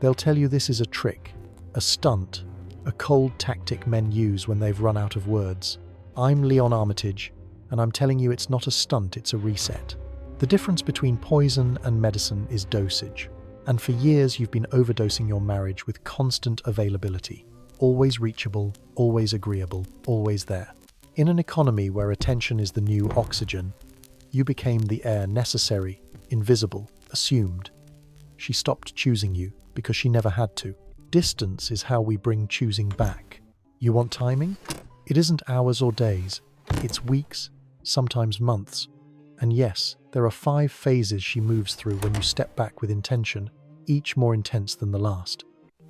They'll tell you this is a trick, a stunt, a cold tactic men use when they've run out of words. I'm Leon Armitage, and I'm telling you it's not a stunt, it's a reset. The difference between poison and medicine is dosage. And for years you've been overdosing your marriage with constant availability. Always reachable, always agreeable, always there. In an economy where attention is the new oxygen, you became the air necessary, invisible, assumed. She stopped choosing you because she never had to. Distance is how we bring choosing back. You want timing? It isn't hours or days. It's weeks, sometimes months. And yes, there are 5 phases she moves through when you step back with intention, each more intense than the last.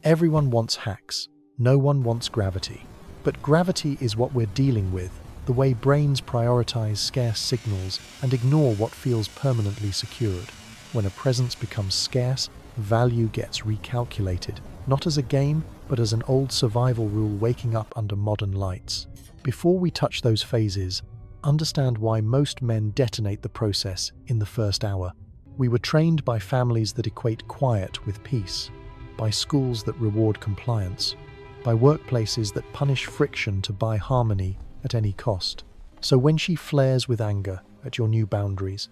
Everyone wants hacks. No one wants gravity. But gravity is what we're dealing with, the way brains prioritize scarce signals and ignore what feels permanently secured. When a presence becomes scarce, value gets recalculated, not as a game, but as an old survival rule waking up under modern lights. Before we touch those phases, understand why most men detonate the process in the first hour. We were trained by families that equate quiet with peace, by schools that reward compliance, by workplaces that punish friction to buy harmony at any cost. So when she flares with anger at your new boundaries,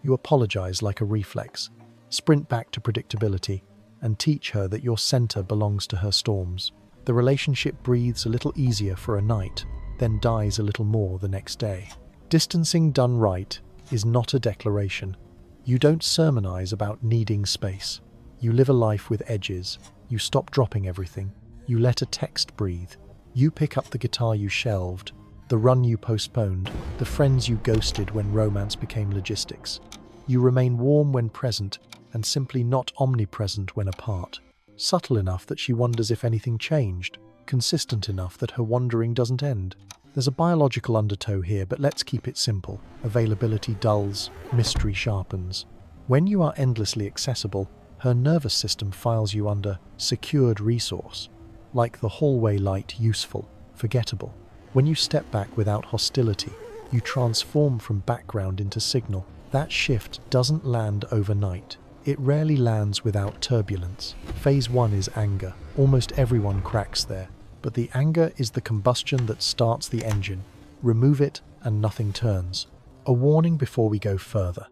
you apologize like a reflex, sprint back to predictability, and teach her that your center belongs to her storms. The relationship breathes a little easier for a night, then dies a little more the next day. Distancing done right is not a declaration. You don't sermonize about needing space. You live a life with edges. You stop dropping everything. You let a text breathe. You pick up the guitar you shelved, the run you postponed, the friends you ghosted when romance became logistics. You remain warm when present and simply not omnipresent when apart. Subtle enough that she wonders if anything changed, consistent enough that her wondering doesn't end. There's a biological undertow here, but let's keep it simple. Availability dulls, mystery sharpens. When you are endlessly accessible, her nervous system files you under secured resource, like the hallway light, useful, forgettable. When you step back without hostility, you transform from background into signal. That shift doesn't land overnight. It rarely lands without turbulence. Phase 1 is anger. Almost everyone cracks there. But the anger is the combustion that starts the engine. Remove it and nothing turns. A warning before we go further.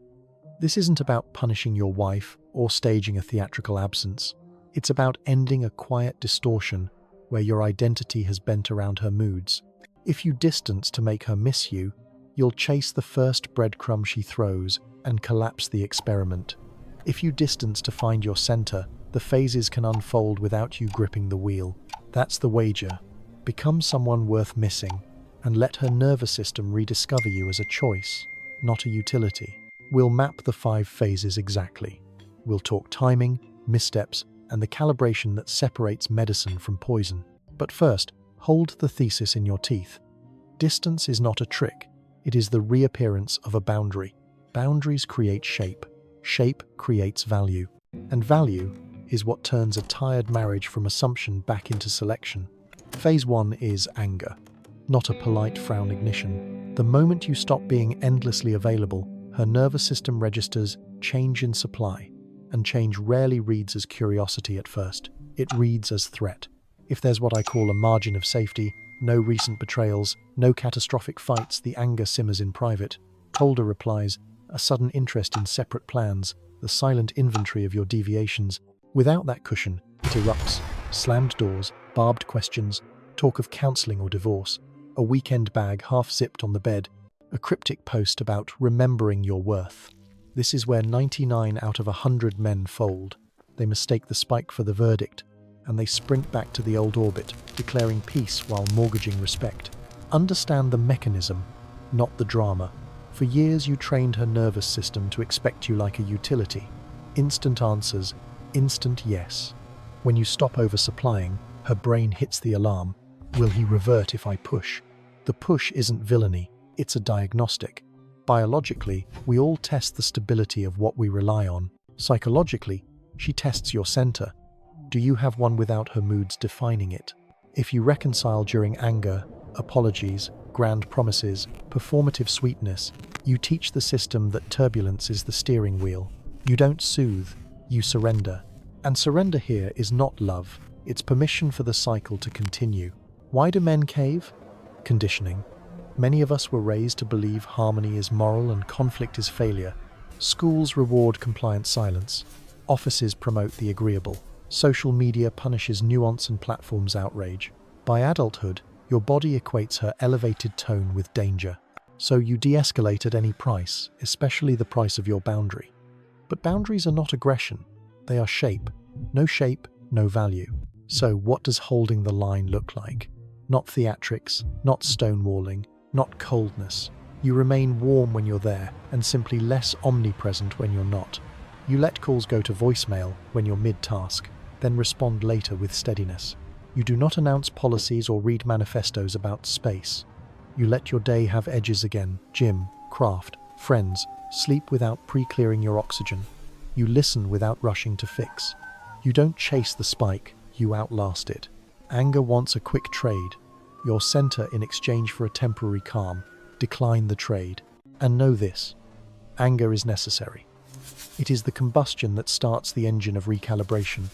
This isn't about punishing your wife or staging a theatrical absence. It's about ending a quiet distortion where your identity has bent around her moods. If you distance to make her miss you, you'll chase the first breadcrumb she throws and collapse the experiment. If you distance to find your center, the phases can unfold without you gripping the wheel. That's the wager. Become someone worth missing, and let her nervous system rediscover you as a choice, not a utility. We'll map the 5 phases exactly. We'll talk timing, missteps, and the calibration that separates medicine from poison. But first, hold the thesis in your teeth. Distance is not a trick. It is the reappearance of a boundary. Boundaries create shape. Shape creates value. And value is what turns a tired marriage from assumption back into selection. Phase 1 is anger, not a polite frown ignition. The moment you stop being endlessly available, her nervous system registers change in supply, and change rarely reads as curiosity at first. It reads as threat. If there's what I call a margin of safety, no recent betrayals, no catastrophic fights, the anger simmers in private. Colder replies, a sudden interest in separate plans, the silent inventory of your deviations. Without that cushion, it erupts. Slammed doors, barbed questions, talk of counseling or divorce, a weekend bag half-zipped on the bed, a cryptic post about remembering your worth. This is where 99 out of 100 men fold. They mistake the spike for the verdict, and they sprint back to the old orbit, declaring peace while mortgaging respect. Understand the mechanism, not the drama. For years you trained her nervous system to expect you like a utility. Instant answers, instant yes. When you stop oversupplying, her brain hits the alarm. Will he revert if I push? The push isn't villainy, it's a diagnostic. Biologically, we all test the stability of what we rely on. Psychologically, she tests your center. Do you have one without her moods defining it? If you reconcile during anger, apologies, grand promises, performative sweetness, you teach the system that turbulence is the steering wheel. You don't soothe, you surrender. And surrender here is not love, it's permission for the cycle to continue. Why do men cave? Conditioning. Many of us were raised to believe harmony is moral and conflict is failure. Schools reward compliant silence. Offices promote the agreeable. Social media punishes nuance and platforms outrage. By adulthood, your body equates her elevated tone with danger. So you de-escalate at any price, especially the price of your boundary. But boundaries are not aggression. They are shape. No shape, no value. So what does holding the line look like? Not theatrics, not stonewalling, not coldness. You remain warm when you're there and simply less omnipresent when you're not. You let calls go to voicemail when you're mid-task, then respond later with steadiness. You do not announce policies or read manifestos about space. You let your day have edges again, gym, craft, friends, sleep without pre-clearing your oxygen. You listen without rushing to fix. You don't chase the spike, you outlast it. Anger wants a quick trade. Your center in exchange for a temporary calm. Decline the trade. And know this, anger is necessary. It is the combustion that starts the engine of recalibration.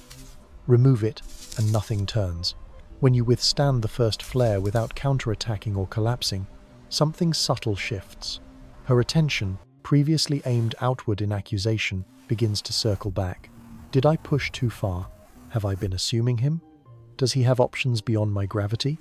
Remove it, and nothing turns. When you withstand the first flare without counterattacking or collapsing, something subtle shifts. Her attention, previously aimed outward in accusation, begins to circle back. Did I push too far? Have I been assuming him? Does he have options beyond my gravity?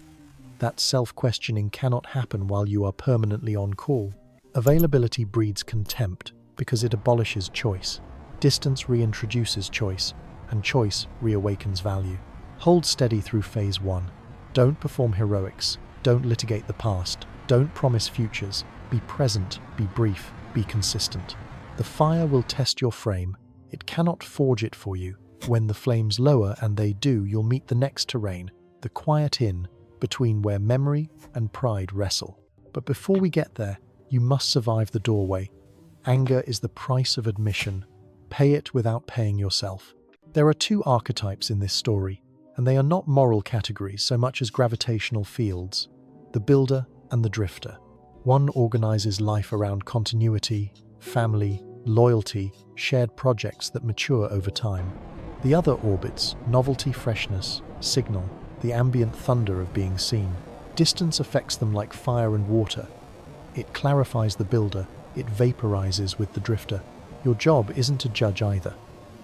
That self-questioning cannot happen while you are permanently on call. Availability breeds contempt because it abolishes choice. Distance reintroduces choice, and choice reawakens value. Hold steady through phase 1. Don't perform heroics. Don't litigate the past. Don't promise futures. Be present, be brief, be consistent. The fire will test your frame. It cannot forge it for you. When the flames lower, and they do, you'll meet the next terrain, the quiet inn, between where memory and pride wrestle. But before we get there, you must survive the doorway. Anger is the price of admission. Pay it without paying yourself. There are two archetypes in this story, and they are not moral categories so much as gravitational fields: the builder and the drifter. One organizes life around continuity, family, loyalty, shared projects that mature over time. The other orbits novelty, freshness, signal, the ambient thunder of being seen. Distance affects them like fire and water. It clarifies the builder, it vaporizes with the drifter. Your job isn't to judge either.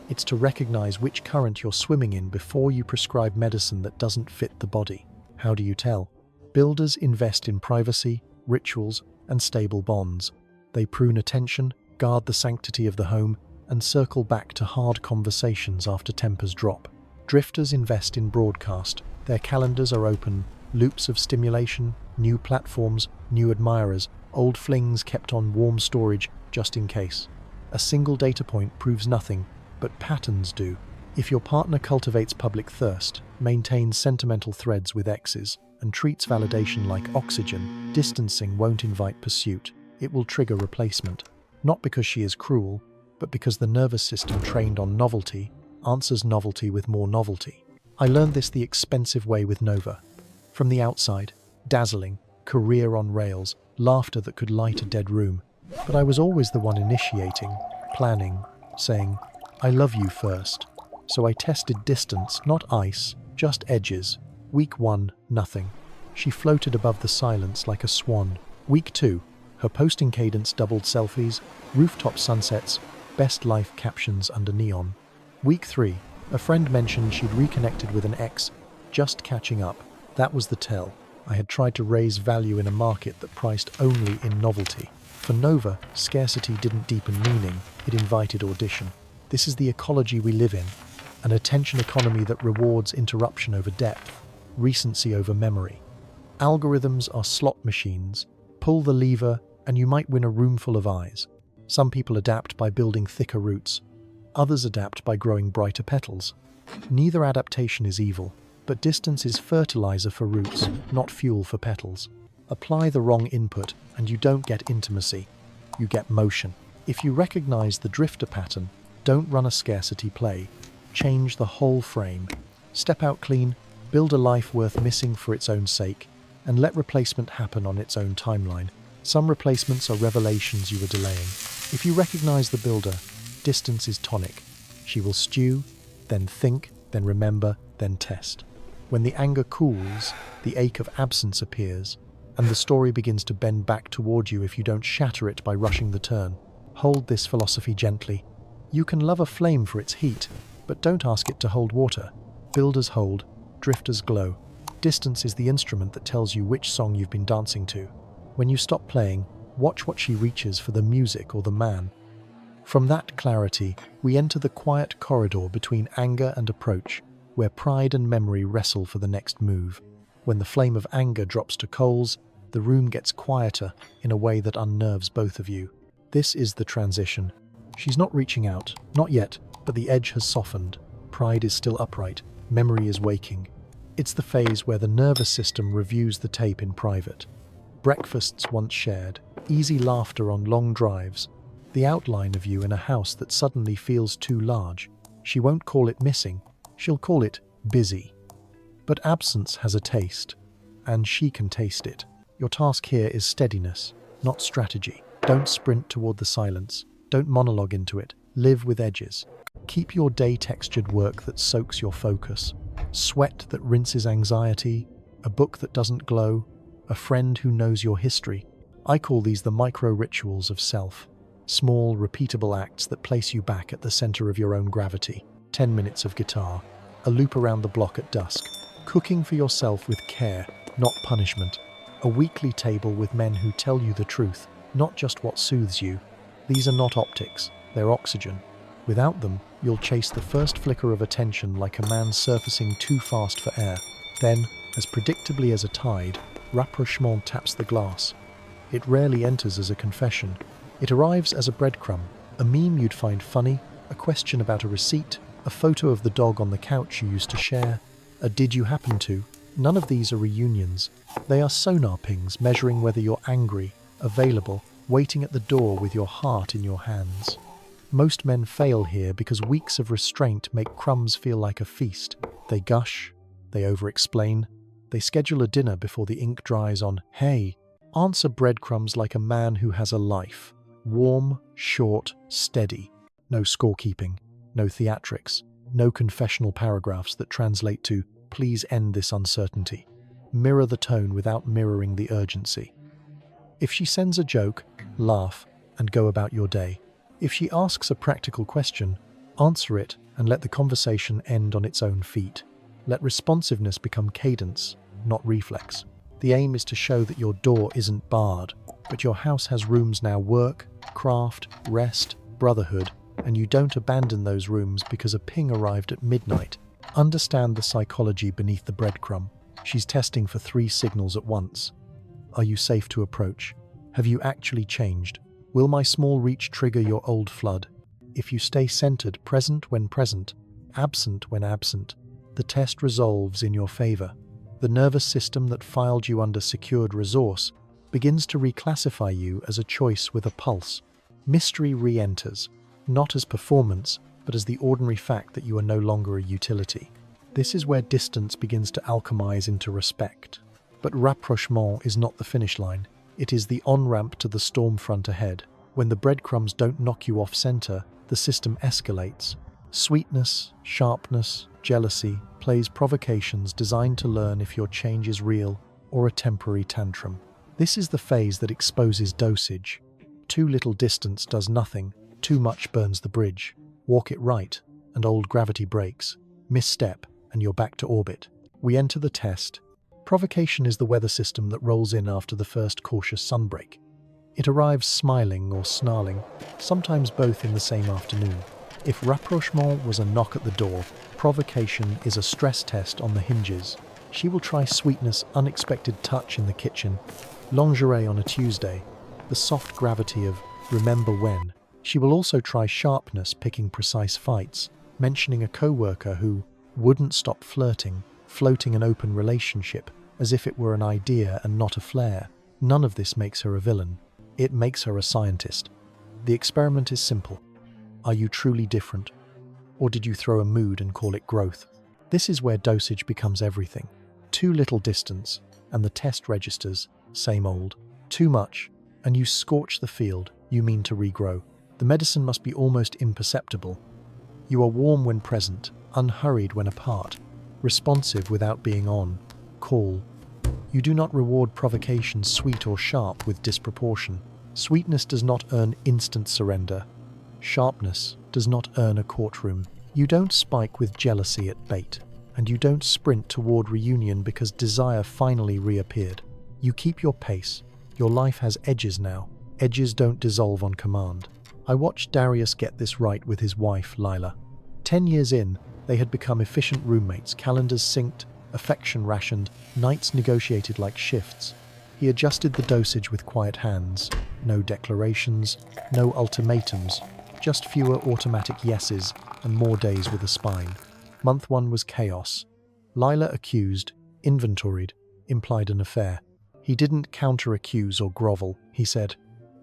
It's to recognize which current you're swimming in before you prescribe medicine that doesn't fit the body. How do you tell? Builders invest in privacy, rituals, and stable bonds. They prune attention, guard the sanctity of the home, and circle back to hard conversations after tempers drop. Drifters invest in broadcast. Their calendars are open, loops of stimulation, new platforms, new admirers, old flings kept on warm storage just in case. A single data point proves nothing, but patterns do. If your partner cultivates public thirst, maintains sentimental threads with exes, and treats validation like oxygen, distancing won't invite pursuit. It will trigger replacement. Not because she is cruel, but because the nervous system trained on novelty answers novelty with more novelty. I learned this the expensive way with Nova. From the outside, dazzling, career on rails, laughter that could light a dead room. But I was always the one initiating, planning, saying, I love you first. So I tested distance, not ice, just edges. Week 1, nothing. She floated above the silence like a swan. Week 2, her posting cadence doubled selfies, rooftop sunsets, best life captions under neon. Week 3, a friend mentioned she'd reconnected with an ex, just catching up. That was the tell. I had tried to raise value in a market that priced only in novelty. For Nova, scarcity didn't deepen meaning, it invited audition. This is the ecology we live in, an attention economy that rewards interruption over depth, recency over memory. Algorithms are slot machines. Pull the lever, and you might win a room full of eyes. Some people adapt by building thicker roots. Others adapt by growing brighter petals. Neither adaptation is evil, but distance is fertilizer for roots, not fuel for petals. Apply the wrong input, and you don't get intimacy. You get motion. If you recognize the drifter pattern, don't run a scarcity play. Change the whole frame. Step out clean, build a life worth missing for its own sake, and let replacement happen on its own timeline. Some replacements are revelations you were delaying. If you recognize the builder, distance is tonic. She will stew, then think, then remember, then test. When the anger cools, the ache of absence appears, and the story begins to bend back toward you if you don't shatter it by rushing the turn. Hold this philosophy gently. You can love a flame for its heat, but don't ask it to hold water. Builders hold, drifters glow. Distance is the instrument that tells you which song you've been dancing to. When you stop playing, watch what she reaches for, the music or the man. From that clarity, we enter the quiet corridor between anger and approach, where pride and memory wrestle for the next move. When the flame of anger drops to coals, the room gets quieter in a way that unnerves both of you. This is the transition. She's not reaching out, not yet, but the edge has softened. Pride is still upright, memory is waking. It's the phase where the nervous system reviews the tape in private. Breakfasts once shared, easy laughter on long drives, the outline of you in a house that suddenly feels too large. She won't call it missing, she'll call it busy. But absence has a taste, and she can taste it. Your task here is steadiness, not strategy. Don't sprint toward the silence. Don't monologue into it. Live with edges. Keep your day textured work that soaks your focus. Sweat that rinses anxiety. A book that doesn't glow. A friend who knows your history. I call these the micro-rituals of self. Small, repeatable acts that place you back at the center of your own gravity. 10 minutes of guitar. A loop around the block at dusk. Cooking for yourself with care, not punishment. A weekly table with men who tell you the truth, not just what soothes you. These are not optics, they're oxygen. Without them, you'll chase the first flicker of attention like a man surfacing too fast for air. Then, as predictably as a tide, rapprochement taps the glass. It rarely enters as a confession. It arrives as a breadcrumb, a meme you'd find funny, a question about a receipt, a photo of the dog on the couch you used to share, a did you happen to. None of these are reunions. They are sonar pings measuring whether you're angry, available, waiting at the door with your heart in your hands. Most men fail here because weeks of restraint make crumbs feel like a feast. They gush, they over-explain, they schedule a dinner before the ink dries on, hey, answer breadcrumbs like a man who has a life. Warm, short, steady. No scorekeeping, no theatrics, no confessional paragraphs that translate to, please end this uncertainty. Mirror the tone without mirroring the urgency. If she sends a joke, laugh and go about your day. If she asks a practical question, answer it and let the conversation end on its own feet. Let responsiveness become cadence, not reflex. The aim is to show that your door isn't barred, but your house has rooms now: work, craft, rest, brotherhood, and you don't abandon those rooms because a ping arrived at midnight. Understand the psychology beneath the breadcrumb. She's testing for 3 signals at once. Are you safe to approach? Have you actually changed? Will my small reach trigger your old flood? If you stay centered, present when present, absent when absent, the test resolves in your favor. The nervous system that filed you under secured resource begins to reclassify you as a choice with a pulse. Mystery re-enters, not as performance, but as the ordinary fact that you are no longer a utility. This is where distance begins to alchemize into respect. But rapprochement is not the finish line. It is the on-ramp to the storm front ahead. When the breadcrumbs don't knock you off center, the system escalates. Sweetness, sharpness, jealousy plays provocations designed to learn if your change is real or a temporary tantrum. This is the phase that exposes dosage. Too little distance does nothing, too much burns the bridge. Walk it right, and old gravity breaks. Misstep, and you're back to orbit. We enter the test. Provocation is the weather system that rolls in after the first cautious sunbreak. It arrives smiling or snarling, sometimes both in the same afternoon. If rapprochement was a knock at the door, provocation is a stress test on the hinges. She will try sweetness, unexpected touch in the kitchen, lingerie on a Tuesday, the soft gravity of remember when. She will also try sharpness, picking precise fights, mentioning a co-worker who wouldn't stop flirting, floating an open relationship as if it were an idea and not a flare. None of this makes her a villain. It makes her a scientist. The experiment is simple. Are you truly different? Or did you throw a mood and call it growth? This is where dosage becomes everything. Too little distance, and the test registers, same old. Too much, and you scorch the field, you mean to regrow. The medicine must be almost imperceptible. You are warm when present, unhurried when apart, responsive without being on call. You do not reward provocation sweet or sharp with disproportion. Sweetness does not earn instant surrender. Sharpness does not earn a courtroom. You don't spike with jealousy at bait, and you don't sprint toward reunion because desire finally reappeared. You keep your pace. Your life has edges now. Edges don't dissolve on command. I watched Darius get this right with his wife, Lila. 10 years in, they had become efficient roommates, calendars synced, affection rationed, nights negotiated like shifts. He adjusted the dosage with quiet hands. No declarations, no ultimatums, just fewer automatic yeses and more days with a spine. Month 1 was chaos. Lila accused, inventoried, implied an affair. He didn't counter-accuse or grovel. He said,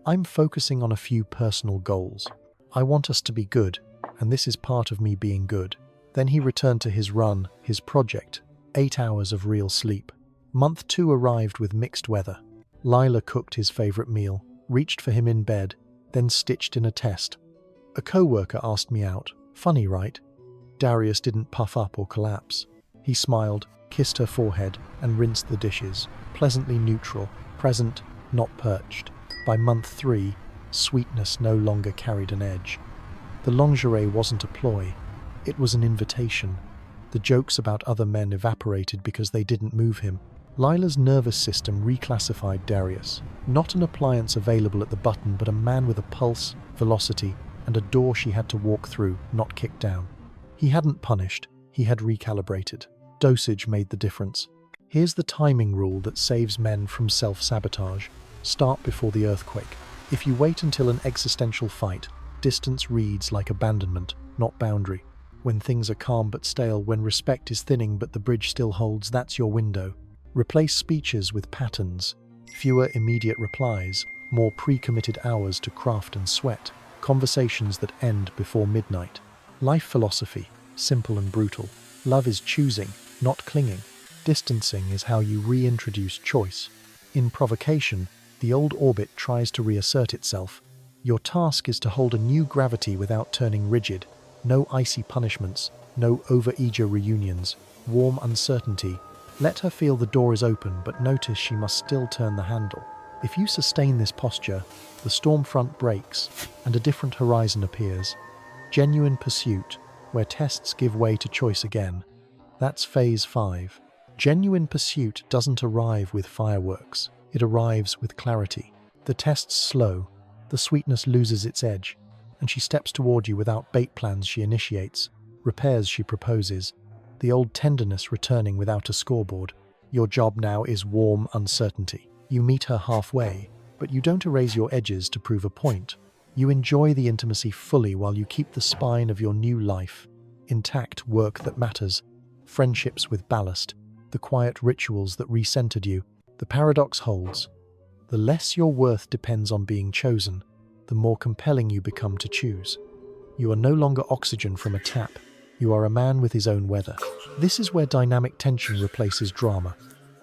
"I'm focusing on a few personal goals. I want us to be good, and this is part of me being good." Then he returned to his run, his project, 8 hours of real sleep. Month 2 arrived with mixed weather. Lila cooked his favorite meal, reached for him in bed, then stitched in a test. A co-worker asked me out. Funny, right? Darius didn't puff up or collapse. He smiled, kissed her forehead, and rinsed the dishes. Pleasantly neutral, present, not perched. By month 3, sweetness no longer carried an edge. The lingerie wasn't a ploy. It was an invitation. The jokes about other men evaporated because they didn't move him. Lila's nervous system reclassified Darius. Not an appliance available at the button, but a man with a pulse, velocity, and a door she had to walk through, not kick down. He hadn't punished, he had recalibrated. Dosage made the difference. Here's the timing rule that saves men from self-sabotage. Start before the earthquake. If you wait until an existential fight, distance reads like abandonment, not boundary. When things are calm but stale, when respect is thinning but the bridge still holds, that's your window. Replace speeches with patterns. Fewer immediate replies, more pre-committed hours to craft and sweat. Conversations that end before midnight. Life philosophy, simple and brutal. Love is choosing, not clinging. Distancing is how you reintroduce choice. In provocation, the old orbit tries to reassert itself. Your task is to hold a new gravity without turning rigid. No icy punishments, no over-eager reunions, warm uncertainty. Let her feel the door is open, but notice she must still turn the handle. If you sustain this posture, the storm front breaks and a different horizon appears. Genuine pursuit, where tests give way to choice again. That's phase 5. Genuine pursuit doesn't arrive with fireworks. It arrives with clarity. The test's slow, the sweetness loses its edge, and she steps toward you without bait plans she initiates, repairs she proposes, the old tenderness returning without a scoreboard. Your job now is warm uncertainty. You meet her halfway, but you don't erase your edges to prove a point. You enjoy the intimacy fully while you keep the spine of your new life intact, work that matters, friendships with ballast, the quiet rituals that recentered you. The paradox holds. The less your worth depends on being chosen, the more compelling you become to choose. You are no longer oxygen from a tap. You are a man with his own weather. This is where dynamic tension replaces drama.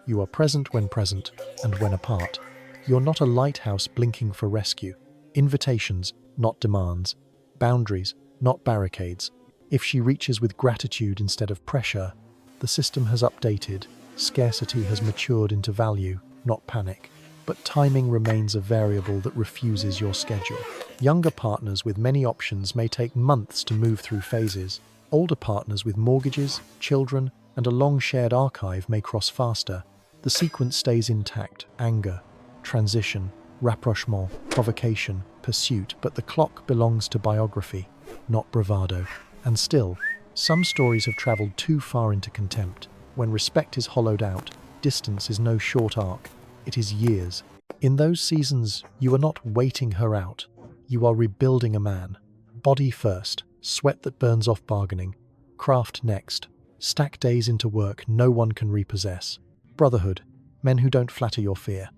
You are present when present, and when apart. You're not a lighthouse blinking for rescue. Invitations, not demands. Boundaries, not barricades. If she reaches with gratitude instead of pressure, the system has updated. Scarcity has matured into value, not panic. But timing remains a variable that refuses your schedule. Younger partners with many options may take months to move through phases. Older partners with mortgages, children, and a long shared archive may cross faster. The sequence stays intact: anger, transition, rapprochement, provocation, pursuit, but the clock belongs to biography, not bravado. And still, some stories have traveled too far into contempt. When respect is hollowed out, distance is no short arc, it is years. In those seasons, you are not waiting her out. You are rebuilding a man. Body first, sweat that burns off bargaining, craft next, stack days into work no one can repossess. Brotherhood, men who don't flatter your fear.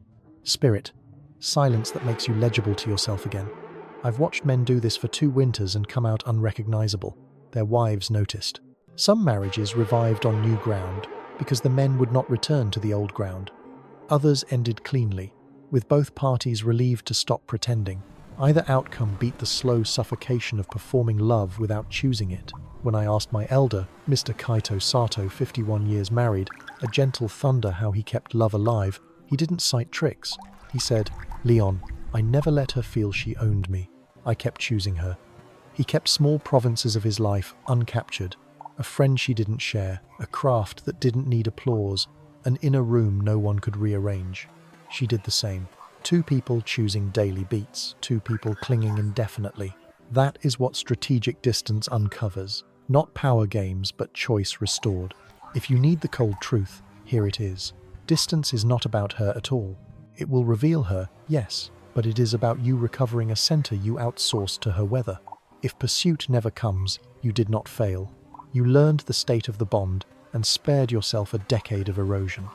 Spirit, silence that makes you legible to yourself again. I've watched men do this for 2 winters and come out unrecognizable. Their wives noticed. Some marriages revived on new ground because the men would not return to the old ground. Others ended cleanly, with both parties relieved to stop pretending. Either outcome beat the slow suffocation of performing love without choosing it. When I asked my elder, Mr. Kaito Sato, 51 years married, a gentle thunder, how he kept love alive, he didn't cite tricks. He said, "Leon, I never let her feel she owned me. I kept choosing her." He kept small provinces of his life uncaptured, a friend she didn't share, a craft that didn't need applause, an inner room no one could rearrange. She did the same. Two people choosing daily beats, two people clinging indefinitely. That is what strategic distance uncovers. Not power games, but choice restored. If you need the cold truth, here it is. Distance is not about her at all. It will reveal her, yes, but it is about you recovering a center you outsourced to her weather. If pursuit never comes, you did not fail. You learned the state of the bond and spared yourself a decade of erosion.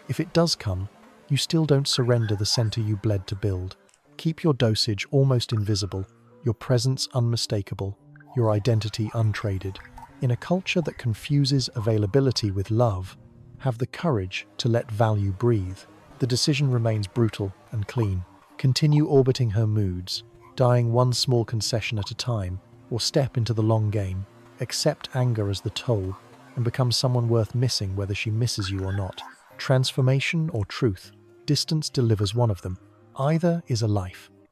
If it does come, you still don't surrender the center you bled to build. Keep your dosage almost invisible, your presence unmistakable, your identity untraded. In a culture that confuses availability with love, have the courage to let value breathe. The decision remains brutal and clean. Continue orbiting her moods, dying one small concession at a time, or step into the long game. Accept anger as the toll, and become someone worth missing whether she misses you or not. Transformation or truth, distance delivers one of them. Either is a life.